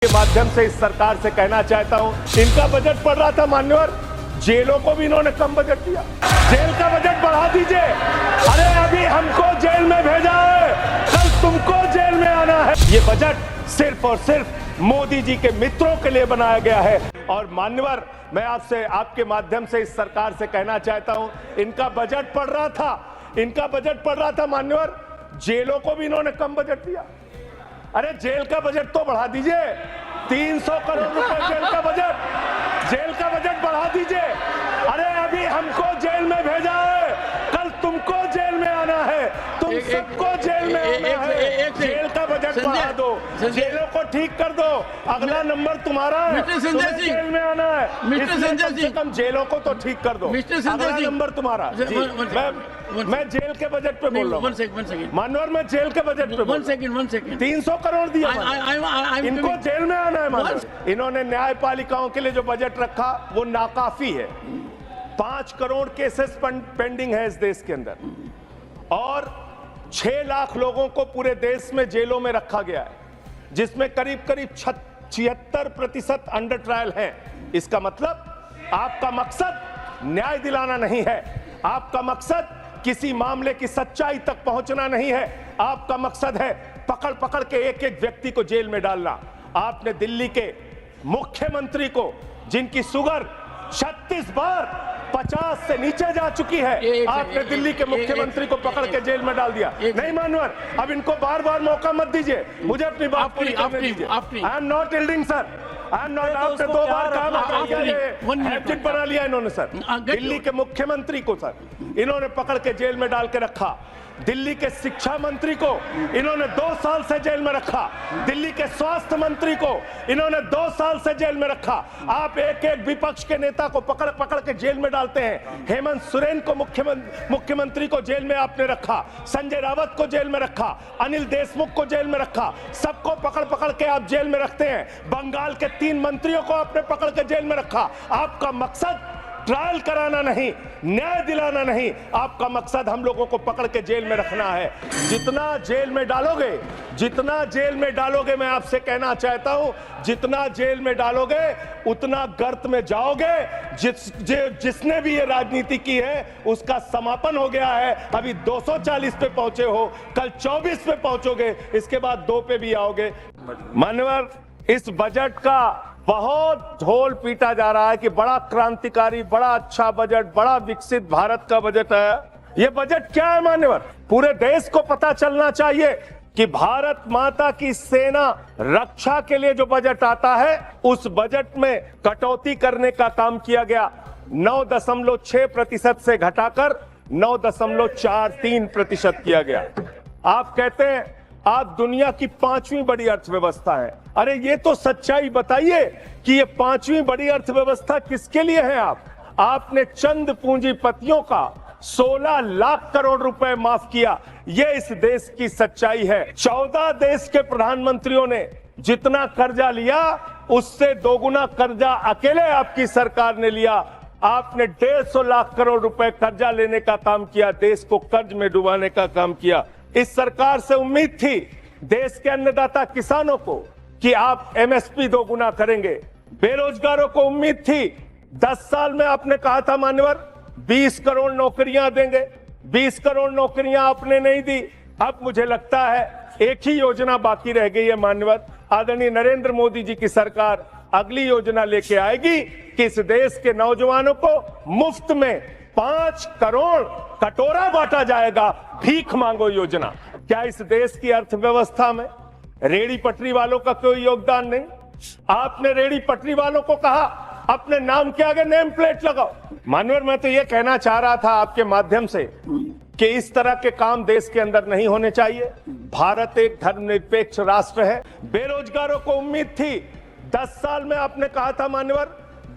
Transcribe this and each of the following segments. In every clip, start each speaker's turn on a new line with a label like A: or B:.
A: के माध्यम से इस सरकार से कहना चाहता हूं, इनका बजट पड़ रहा था मान्यवर, जेलों को भी इन्होंने कम बजट दिया। जेल का बजट बढ़ा दीजिए। अरे अभी हमको जेल में भेजा है, कल तुमको जेल में आना है। ये बजट सिर्फ और सिर्फ मोदी जी के मित्रों के लिए बनाया गया है। और मान्यवर, मैं आपसे आपके माध्यम से इस सरकार से कहना चाहता हूं, इनका बजट पड़ रहा था मान्यवर, जेलों को भी इन्होंने कम बजट दिया। अरे जेल का बजट तो बढ़ा दीजिए, 300 करोड़ रुपए जेल का बजट बढ़ा दीजिए। अरे अभी हमको जेल में भेजा है, कल तुमको जेल में आना है, तुम सबको जेल में आना है। जेल का बजट बढ़ा दो, जेलों को ठीक कर दो, अगला नंबर तुम्हारा है, तुम्हें जेल में आना है। इसलिए कम से कम जेलों को तो ठीक कर दो, अगला नंबर तुम्हारा। मैं जेल के बजट पे बोल रहा हूँ मानवर, मैं जेल के बजट पे
B: 1 सेकंड
A: 300 करोड़ दिया, इनको जेल में आना है मानवर। इन्होंने न्यायपालिकाओं के लिए जो बजट रखा वो नाकाफी है। 5 करोड़ केसेस पेंडिंग है इस देश के अंदर और 6 लाख लोगों को पूरे देश में जेलों में रखा गया है, जिसमें करीब 76% अंडर ट्रायल है। इसका मतलब आपका मकसद न्याय दिलाना नहीं है, आपका मकसद किसी मामले की सच्चाई तक पहुंचना नहीं है, आपका मकसद है पकड़ पकड़ के एक एक व्यक्ति को जेल में डालना। आपने दिल्ली के मुख्यमंत्री को, जिनकी शुगर 36 बार 50 से नीचे जा चुकी है, आपने दिल्ली के मुख्यमंत्री को पकड़ के जेल में डाल दिया। नहीं मानवर, अब इनको बार बार मौका मत दीजिए, मुझे अपनी बात पूरी करने दीजिए। I am not yielding sir, I am not. आपने 2 बार काम हैबिट बना लिया इन्होंने सर। दिल्ली के मुख्यमंत्री को सर इन्होंने पकड़ के जेल में डाल के रखा। दिल्ली के शिक्षा मंत्री को इन्होंने 2 साल से जेल में रखा। दिल्ली के स्वास्थ्य मंत्री को इन्होंने 2 साल से जेल में रखा। आप एक एक विपक्ष के नेता को पकड़ पकड़ के जेल में डालते हैं। हेमंत सोरेन को मुख्यमंत्री को जेल में आपने रखा, संजय रावत को जेल में रखा, अनिल देशमुख को जेल में रखा, सबको पकड़ पकड़ के आप जेल में रखते हैं। बंगाल के 3 मंत्रियों को आपने पकड़ के जेल में रखा। आपका मकसद ट्रायल कराना नहीं, न्याय दिलाना नहीं, आपका मकसद हम लोगों को पकड़ के जेल में रखना है। जितना जेल में डालोगे, मैं आपसे कहना चाहता हूं, जितना जेल में डालोगे उतना गर्त में जाओगे। जिसने भी ये राजनीति की है उसका समापन हो गया है। अभी 240 पे पहुंचे हो, कल 24 पे पहुंचोगे, इसके बाद 2 पे भी आओगे। मान्यवर, इस बजट का बहुत ढोल पीटा जा रहा है कि बड़ा क्रांतिकारी, बड़ा अच्छा बजट, बड़ा विकसित भारत का बजट है। ये बजट क्या है मान्यवर? पूरे देश को पता चलना चाहिए कि भारत माता की सेना रक्षा के लिए जो बजट आता है, उस बजट में कटौती करने का काम किया गया। 9.6% से घटाकर 9.43% किया गया। आप कहते हैं आप दुनिया की 5वीं बड़ी अर्थव्यवस्था है। अरे ये तो सच्चाई बताइए कि ये 5वीं बड़ी अर्थव्यवस्था किसके लिए है? आपने चंद पूंजीपतियों का 16 लाख करोड़ रुपए माफ किया। ये इस देश की सच्चाई है। 14 देश के प्रधानमंत्रियों ने जितना कर्जा लिया, उससे दोगुना कर्जा अकेले आपकी सरकार ने लिया। आपने 150 लाख करोड़ रुपए कर्जा लेने का काम किया, देश को कर्ज में डुबाने का काम किया। इस सरकार से उम्मीद थी देश के अन्नदाता किसानों को कि आप एमएसपी दोगुना करेंगे। बेरोजगारों को उम्मीद थी, 10 साल में आपने कहा था मान्यवर 20 करोड़ नौकरियां देंगे। 20 करोड़ नौकरियां आपने नहीं दी। अब मुझे लगता है एक ही योजना बाकी रह गई है मान्यवर। आदरणीय नरेंद्र मोदी जी की सरकार अगली योजना लेके आएगी कि इस देश के नौजवानों को मुफ्त में 5 करोड़ कटोरा बांटा जाएगा, भीख मांगो योजना। क्या इस देश की अर्थव्यवस्था में रेड़ी पटरी वालों का कोई योगदान नहीं? आपने रेड़ी पटरी वालों को कहा अपने नाम के आगे नेम प्लेट लगाओ। मानवर, मैं तो ये कहना चाह रहा था आपके माध्यम से कि इस तरह के काम देश के अंदर नहीं होने चाहिए। भारत एक धर्मनिरपेक्ष राष्ट्र है। बेरोजगारों को उम्मीद थी, 10 साल में आपने कहा था मान्यवर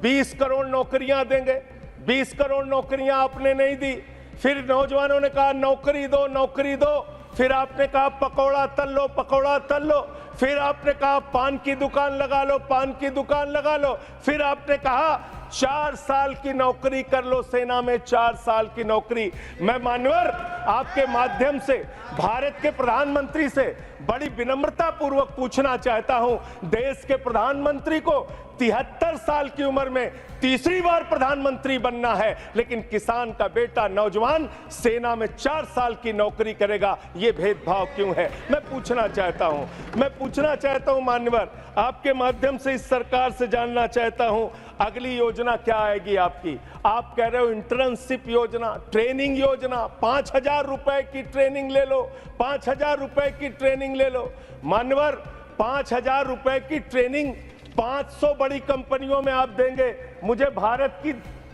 A: 20 करोड़ नौकरियां देंगे। 20 करोड़ नौकरियां आपने नहीं दी। फिर नौजवानों ने कहा नौकरी दो, नौकरी दो। फिर आपने कहा पकौड़ा तल लो, पकौड़ा तल लो। फिर आपने कहा पान की दुकान लगा लो, पान की दुकान लगा लो। फिर आपने कहा 4 साल की नौकरी कर लो सेना में, 4 साल की नौकरी। मैं मान्यवर आपके माध्यम से भारत के प्रधानमंत्री से बड़ी विनम्रता पूर्वक पूछना चाहता हूं, देश के प्रधानमंत्री को 73 साल की उम्र में तीसरी बार प्रधानमंत्री बनना है, लेकिन किसान का बेटा नौजवान सेना में 4 साल की नौकरी करेगा, ये भेदभाव क्यों है? मैं पूछना चाहता हूं मान्यवर, आपके माध्यम से इस सरकार से जानना चाहता हूं, अगली योजना क्या आएगी आपकी? आप कह रहे हो इंटर्नशिप योजना, ट्रेनिंग योजना, 5,000 रुपए की ट्रेनिंग ले लो, 5,000 रुपए की ट्रेनिंग ले लो। मान्यवर 5,000 रुपए की ट्रेनिंग 500 बड़ी कंपनियों में आप देंगे, मुझे भारत की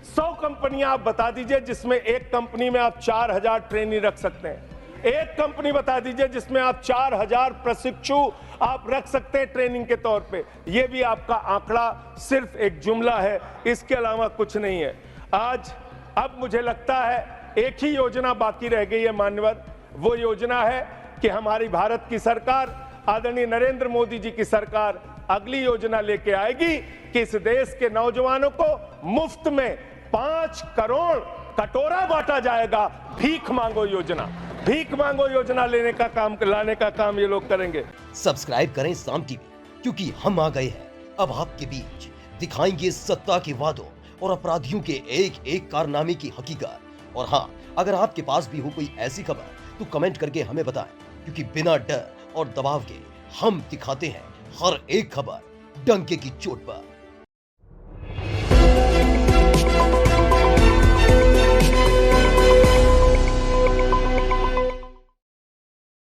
A: 100 कंपनियां आप बता दीजिए जिसमें एक कंपनी में आप 4,000 ट्रेनी रख सकते हैं। एक कंपनी बता दीजिए जिसमें आप 4,000 प्रशिक्षु आप रख सकते हैं ट्रेनिंग के तौर पे। ये भी आपका आंकड़ा सिर्फ एक जुमला है, इसके अलावा कुछ नहीं है। अब मुझे लगता है एक ही योजना बाकी रह गई है मान्यवर, वो योजना है कि हमारी भारत की सरकार, आदरणीय नरेंद्र मोदी जी की सरकार अगली योजना लेके आएगी कि इस देश के नौजवानों को मुफ्त में 5 करोड़ कटोरा बांटा जाएगा। भीख मांगो योजना लाने का काम ये लोग करेंगे।
B: सब्सक्राइब करें साम टीवी, क्योंकि हम आ गए हैं अब आपके बीच, दिखाएंगे सत्ता के वादों और अपराधियों के एक एक कारनामे की हकीकत। और हाँ, अगर आपके पास भी हो कोई ऐसी खबर तो कमेंट करके हमें बताएं, क्योंकि बिना डर और दबाव के हम दिखाते हैं हर एक खबर डंके की चोट पर।